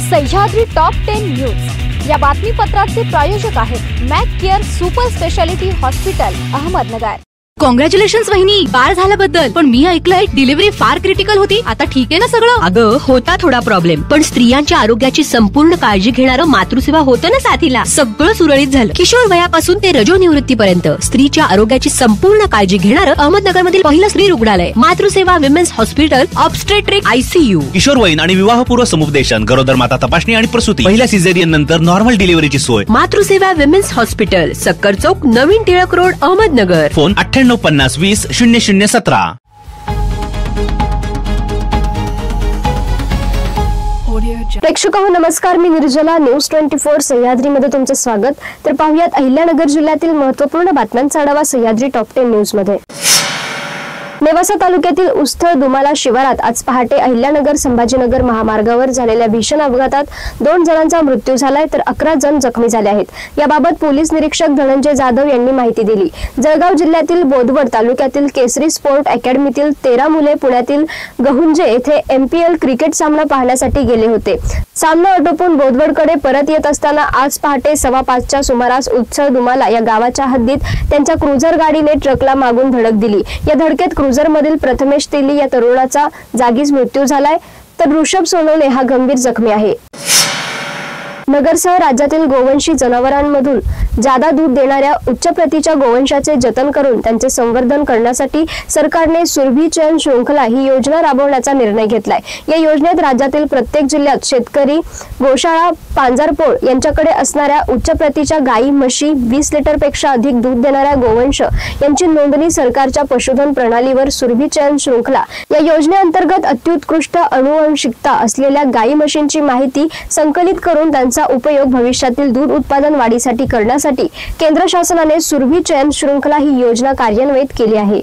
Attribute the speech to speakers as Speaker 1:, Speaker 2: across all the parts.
Speaker 1: Sahyadri top 10 news या बातमीपत्राचे प्रायोजक आहेत Mac Care super speciality hospital Ahmednagar.
Speaker 2: Congratulations वहिनी, बाळ झाल्याबद्दल। पण मी ऐकलंय डिलिव्हरी फार क्रिटिकल होती, आता ठीक आहे ना सगळं?
Speaker 3: अगं होता थोडा प्रॉब्लेम, पण स्त्रियांच्या आरोग्याची संपूर्ण काळजी घेणारं मातृसेवा होतं ना साथीला। सगळं सुरळीत झालं। किशोर वयापासून ते रजोनिवृत्तीपर्यंत स्त्रीच्या आरोग्याची संपूर्ण काळजी घेणारं अहमदनगर मधील पहिलं स्त्री रुग्णालय Matruseva women's hospital obstetric ICU।
Speaker 4: किशोरवयीन आणि विवाहपूर्व समुपदेशन, गरोदर माता तपासणी आणि प्रसूती, पहिल्या सिझेरियन नंतर नॉर्मल डिलिव्हरीची सोय।
Speaker 3: मातृसेवा विमेन्स हॉस्पिटल, सक्कर चौक, नवीन टिळक रोड, अहमदनगर।
Speaker 4: फोन 9850 20 0017।
Speaker 5: प्रेक्षकांनो नमस्कार, मी निर्जला, न्यूज 24 सह्याद्री मध्ये तुमचे स्वागत। तर पाहूयात अहिल्यानगर जिल्ह्यातील महत्त्वपूर्ण बातम्यांचा आढावा सह्याद्री टॉप 10 न्यूज मध्ये। नेवासा तालुक्यातील उस्थळ दुमाला शिवारात आज पहाटे अहिल्यानगर संभाजीनगर महामार्गावर झालेल्या भीषण अपघातात 2 जणांचा मृत्यू झालाय, तर 11 जण जखमी झाले आहेत। याबाबत पोलीस निरीक्षक धनंजय जाधव यांनी माहिती दिली। जळगाव जिल्ह्यातील बोदवड तालुक्यातील केसरी स्पोर्ट अकॅडमीतील 13 मुले पुण्यातील गहुंजे येथे MPL क्रिकेट सामना पाहण्यासाठी गेले होते। सामना आटोपून बोदवडकडे परत येत असताना आज पहाटे 5:15च्या सुमारास उस्थळ दुमाला या गावाच्या हद्दीत त्यांच्या क्रुझर गाडीने ट्रकला मागून धडक दिली। या धडकेत क्रुझर मधील प्रथमेश तेली या तरुणाचा जागीच मृत्यू झालाय, तर ऋषभ सोनवणे हा गंभीर जखमी आहे। नगरसह राज्यातील गोवंशी जनावरांमधून जादा दूध देणाऱ्या उच्च प्रतीच्या गोवंशाचे जतन करून त्यांचे संवर्धन करण्यासाठी सरकारने सुरभी चयन श्रृंखला ही योजना राबवण्याचा निर्णय घेतलाय। या योजनेत राज्यातील प्रत्येक जिल्ह्यात शेतकरी गोशाळा पांजरपोळ यांच्याकडे असणाऱ्या उच्च प्रतीच्या गायी, म्हशी, 20 लिटरपेक्षा अधिक दूध देणाऱ्या गोवंश यांची नोंदणी सरकारच्या पशुधन प्रणालीवर सुरभी चयन श्रृंखला या योजनेअंतर्गत अत्युत्कृष्ट अनुवंशिकता असलेल्या गायी, म्हशींची माहिती संकलित करून त्यांचा उपयोग भविष्यातील दूध उत्पादन वाढीसाठी करण्यासाठी केंद्र शासनाने सुरभी चयन श्रृंखला ही योजना कार्यान्वित केली आहे।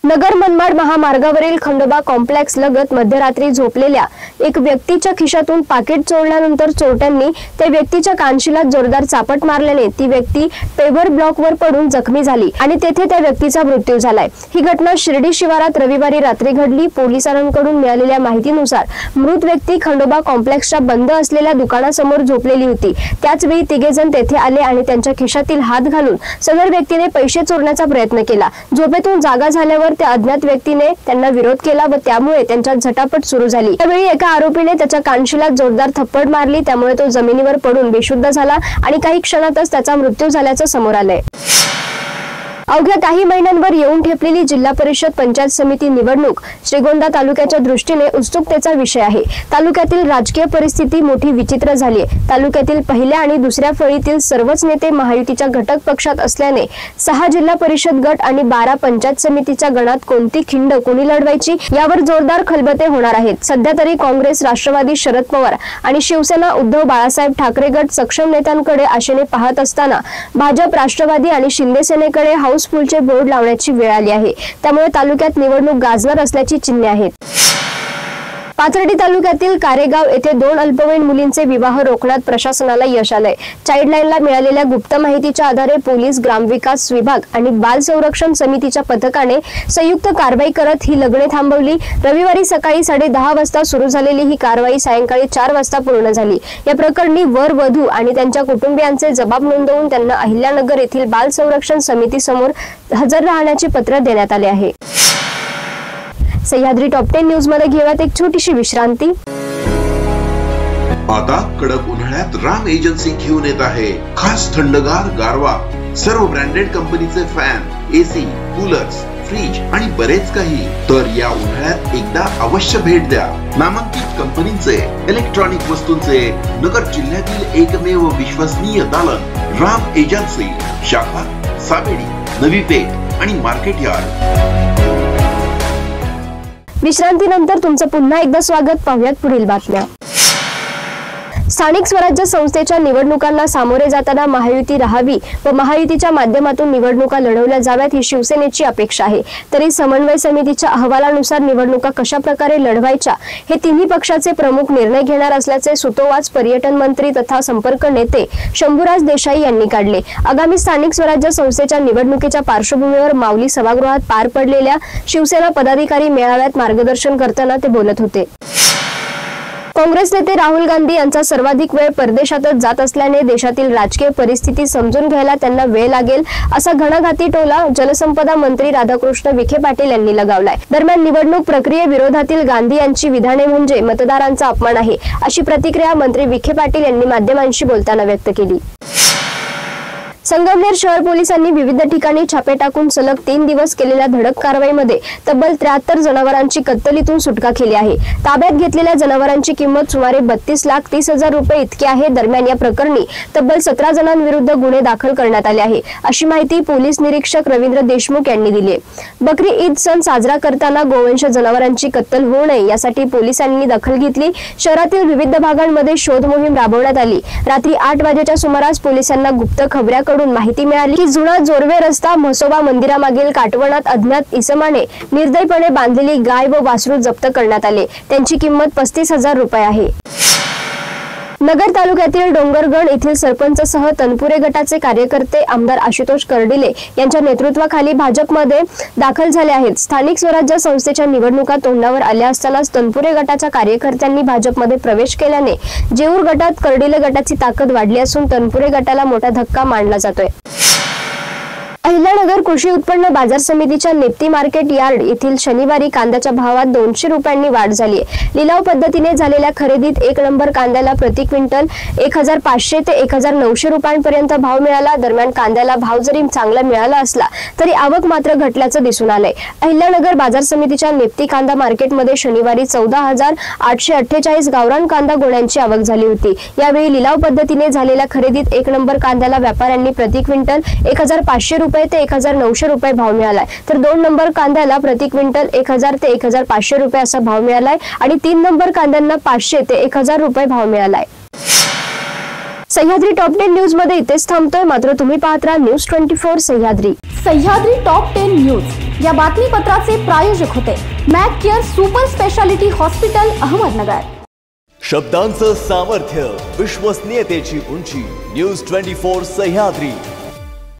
Speaker 5: नगर मनमाड महामार्गावरील खंडोबा कॉम्प्लेक्स लगत मध्यरात्री झोपलेल्या एक व्यक्तीच्या खिशातून पाकिट चोरल्यानंतर चोरट्यांनी त्या व्यक्तीच्या कानशिलात जोरदार चापट मारल्याने ती व्यक्ती पेवर ब्लॉकवर पडून जखमी झाली आणि तेथे त्या व्यक्तीचा मृत्यू झालाय। ही घटना शिर्डी शिवारात रविवारी रात्री घडली। पोलिसांकडून मिळालेल्या माहितीनुसार मृत व्यक्ती खंडोबा कॉम्प्लेक्सच्या बंद असलेल्या दुकानासमोर झोपलेली होती। त्याच वेळी तिघेजण तेथे आले आणि त्यांच्या खिशातील हात घालून सदर व्यक्तीने पैसे चोरण्याचा प्रयत्न केला। झोपेतून जागा झाल्यावर त्या अज्ञात व्यक्तीने त्यांना विरोध केला व त्यामुळे त्यांच्यात झटापट सुरू झाली। त्यावेळी एका आरोपीने त्याच्या कानशिलात जोरदार थप्पड मारली, त्यामुळे तो जमिनीवर पडून बेशुद्ध झाला आणि काही क्षणातच त्याचा मृत्यू झाल्याचं समोर आलंय। अवघ्या काही महिन्यांवर येऊन ठेपलेली जिल्हा परिषद पंचायत समिती निवडणूक श्रीगोंदा तालुक्याच्या दृष्टीने उत्सुकतेचा विषय आहे। तालुक्यातील राजकीय परिस्थिती मोठी विचित्र झाली आहे। तालुक्यातील पहिल्या आणि दुसऱ्या फळीतील सर्वच नेते महायुतीच्या घटक पक्षात असल्याने 6 जिल्हा परिषद गट आणि 12 पंचायत समितीच्या गणात कोणती खिंड कोणी लढवायची यावर जोरदार खलबते होणार आहेत। सध्या तरी काँग्रेस, राष्ट्रवादी शरद पवार आणि शिवसेना उद्धव बाळासाहेब ठाकरे गट सक्षम नेत्यांकडे आशेने पाहत असताना भाजप, राष्ट्रवादी आणि शिंदे सेनेकडे हाऊसफुलचे बोर्ड लावण्याची वेळ आली आहे। त्यामुळे तालुक्यात निवडणूक गाजणार असल्याची चिन्हे आहेत। पाथर्डी तालुक्यातील कारेगाव येथे 2 अल्पवयीन मुलींचे विवाह रोखण्यात प्रशासनाला यश आलंय। चाइल्डलाईनला मिळालेल्या गुप्त माहितीच्या आधारे पोलीस, ग्रामविकास विभाग आणि बाल संरक्षण समितीच्या पथकाने संयुक्त कारवाई करत ही लग्ने थांबवली। रविवारी सकाळी 10:30 वाजता सुरू झालेली ही कारवाई सायंकाळी 4 वाजता पूर्ण झाली। या प्रकरणी वर वधू आणि त्यांच्या कुटुंबियांचे जबाब नोंदवून त्यांना अहिल्यानगर येथील बाल संरक्षण समितीसमोर हजर राहण्याचे पत्र देण्यात आले आहे। सह्याद्री टॉप 10 न्यूज मध्ये घेऊयात एक छोटीशी विश्रांती।
Speaker 6: आता कडक उन्हाळ्यात राम एजन्सी घेऊन येत आहे खास थंडगार गारवा, सर्व ब्रँडेड कंपनीचे फॅन, AC, कूलर्स, फ्रीज आणि बरेच काही। तर या उन्हाळ्यात एकदा अवश्य भेट द्या नामांकित कंपनीचे इलेक्ट्रॉनिक वस्तूंचे नगर जिल्ह्यातील एकमेव विश्वसनीय दालन राम एजन्सी, शाखा सावेडी, नवी पेठ आणि मार्केट यार्ड।
Speaker 5: विश्रांतीनंतर तुमचं पुन्हा एकदा स्वागत। पाहूयात पुढील बातम्या। स्थानिक स्वराज्य संस्थेच्या निवडणुकांना सामोरे जाताना महायुती राहावी व महायुतीच्या माध्यमातून निवडणुका लढवल्या जाव्यात ही शिवसेनेची अपेक्षा आहे। तरी समन्वय समितीच्या अहवालानुसार निवडणुका कशा प्रकारे लढवायच्या हे तिन्ही पक्षाचे प्रमुख निर्णय घेणार असल्याचे सुतोवाच पर्यटन मंत्री तथा संपर्क नेते शंभूराज देसाई यांनी काढले। आगामी स्थानिक स्वराज्य संस्थेच्या निवडणुकीच्या पार्श्वभूमीवर माऊली सभागृहात पार पडलेल्या शिवसेना पदाधिकारी मेळाव्यात मार्गदर्शन करताना ते बोलत होते। काँग्रेस नेते राहुल गांधी यांचा सर्वाधिक वेळ परदेशातच जात असल्याने देशातील राजकीय परिस्थिती समजून घ्यायला त्यांना वेळ लागेल असा घणाघाती टोला जलसंपदा मंत्री राधाकृष्ण विखे पाटील यांनी लगावलाय। दरम्यान निवडणूक प्रक्रियेविरोधातील गांधी यांची विधाने म्हणजे मतदारांचा अपमान आहे अशी प्रतिक्रिया मंत्री विखे पाटील यांनी माध्यमांशी बोलताना व्यक्त केली। संगमनेर शहर पोलिसांनी विविध ठिकाणी छापे टाकून सलग 3 दिवस केलेल्या धडक कारवाईमध्ये तब्बल 73 जनावरांची कत्तलीतून सुटका केली आहे। ताब्यात घेतलेल्या जनावरांची किंमत सुमारे 32,30,000 रुपये इतकी आहे। दरम्यान या प्रकरणी तब्बल 17 जणांविरुद्ध गुन्हे दाखल करण्यात आले आहे अशी माहिती पोलीस निरीक्षक रवींद्र देशमुख यांनी दिली। बकरी ईद सण साजरा करताना गोवंश जनावरांची कत्तल होऊ नये यासाठी पोलिसांनी दखल घेतली। शहरातील विविध भागांमध्ये शोध मोहीम राबवण्यात आली। रात्री 8 वाजेच्या सुमारास पोलिसांना गुप्त खबऱ्याकडून माहिती मिळाली की जुना जोरवे रस्ता म्हसोबा मंदिरामागील काटवणात अज्ञात इसमाने निर्दयपणे बांधलेली गाय व वासरू जप्त करण्यात आले। त्यांची किंमत 35,000 रुपये आहे। नगर तालुक्यातील डोंगरगड येथील सरपंचसह तनपुरे गटाचे कार्यकर्ते आमदार आशुतोष कर्डिले यांच्या नेतृत्वाखाली भाजपमध्ये दाखल झाले आहेत। स्थानिक स्वराज्य संस्थेच्या निवडणुका तोंडावर आल्या असतानाच तनपुरे गटाच्या कार्यकर्त्यांनी भाजपमध्ये प्रवेश केल्याने जेऊर गटात कर्डिले गटाची ताकद वाढली असून तनपुरे गटाला मोठा धक्का मानला जातोय। अहिल्यानगर कृषी उत्पन्न बाजार समितीच्या नेप्ती मार्केट यार्ड येथील शनिवारी कांद्याच्या भावात 200 रुपयांनी वाढ झाली आहे। लिलाव पद्धतीने झालेल्या खरेदीत 1 नंबर कांद्याला प्रति क्विंटल 1,500 ते 1,900 रुपयांपर्यंत भाव मिळाला। दरम्यान कांद्याला भाव जरी चांगला मिळाला असला तरी आवक मात्र घटल्याचं दिसून आलंय। अहिल्यानगर बाजार समितीच्या नेप्ती कांदा मार्केटमध्ये शनिवारी 14,848 गावरान कांदा गोण्यांची आवक झाली होती। यावेळी लिलाव पद्धतीने झालेल्या खरेदीत 1 नंबर कांद्याला व्यापाऱ्यांनी प्रति क्विंटल 1,500 रुपये ते 1,900 रुपये भाव मिळालाय, तर 2 नंबर कांद्याला प्रति क्विंटल 1,000 ते 1,500 रुपये असा भाव मिळालाय आणि 3 नंबर कांद्यांना 500 ते 1,000 रुपये भाव मिळालाय। सह्याद्री टॉप 10 न्यूज मध्ये इथेच थांबतोय, मात्र तुम्ही पाहत राहा news 24 Sahyadri.
Speaker 1: Sahyadri top 10 news या बातमीपत्राचे प्रायोजक होते Mac Care super speciality hospital Ahmednagar.
Speaker 7: शब्दांचं सामर्थ्य, विश्वसनीयतेची उंची, न्यूज 24 सह्याद्री।